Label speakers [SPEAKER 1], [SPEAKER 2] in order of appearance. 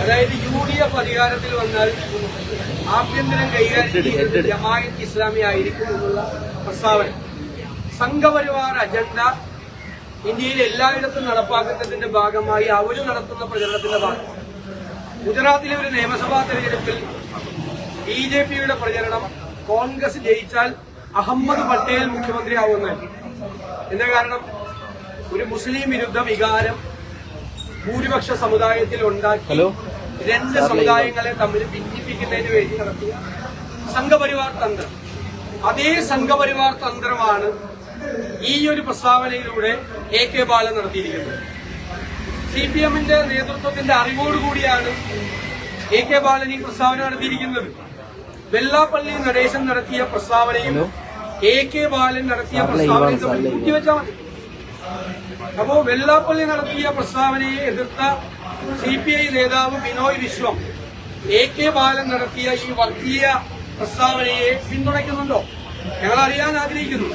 [SPEAKER 1] അതായത് UDF അധികാരത്തിൽ വന്നാൽ ആഭ്യന്തരം കൈകാര്യം ചെയ്യുന്നത് ജമാഅത്ത് ഇസ്ലാമി ആയിരിക്കും എന്നുള്ള പ്രസ്താവന. സംഘപരിവാർ അജണ്ട ഇന്ത്യയിൽ എല്ലായിടത്തും നടപ്പാക്കുന്നതിന്റെ ഭാഗമായി അവർ നടത്തുന്ന പ്രചരണത്തിന്റെ ഭാഗം. ഗുജറാത്തിലെ ഒരു നിയമസഭാ തെരഞ്ഞെടുപ്പിൽ BJPയുടെ പ്രചരണം കോൺഗ്രസ് ജയിച്ചാൽ അഹമ്മദ് പട്ടേൽ മുഖ്യമന്ത്രിയാവുന്നതാണ്. എന്താ കാരണം? ഒരു മുസ്ലിം വിരുദ്ധ വികാരം ഭൂരിപക്ഷ സമുദായത്തിൽ ഉണ്ടാക്കി രണ്ട് സമുദായങ്ങളെ തമ്മിൽ ഭിന്നിപ്പിക്കുന്നതിന് വേണ്ടി നടത്തിയ സംഘപരിവാർ തന്ത്രം. അതേ സംഘപരിവാർ തന്ത്രമാണ് ഈ ഒരു പ്രസ്താവനയിലൂടെ AK ബാലൻ നടത്തിയിരിക്കുന്നത്. CPMന്റെ നേതൃത്വത്തിന്റെ അറിവോടുകൂടിയാണ് AK ബാലൻ ഈ പ്രസ്താവന നടത്തിയിരിക്കുന്നത്. വെള്ളാപ്പള്ളി നടേശൻ നടത്തിയ പ്രസ്താവനയും AK ബാലൻ നടത്തിയ പ്രസ്താവനയും തമ്മിൽ കൂട്ടിവെച്ചാൽ മതി. അപ്പോ വെള്ളാപ്പള്ളി നടത്തിയ പ്രസ്താവനയെ എതിർത്ത CPI നേതാവ് ബിനോയ് വിശ്വം AK ബാലൻ നടത്തിയ ഈ വർഗീയ പ്രസ്താവനയെ പിന്തുണയ്ക്കുന്നുണ്ടോ? ഞങ്ങൾ അറിയാൻ ആഗ്രഹിക്കുന്നു.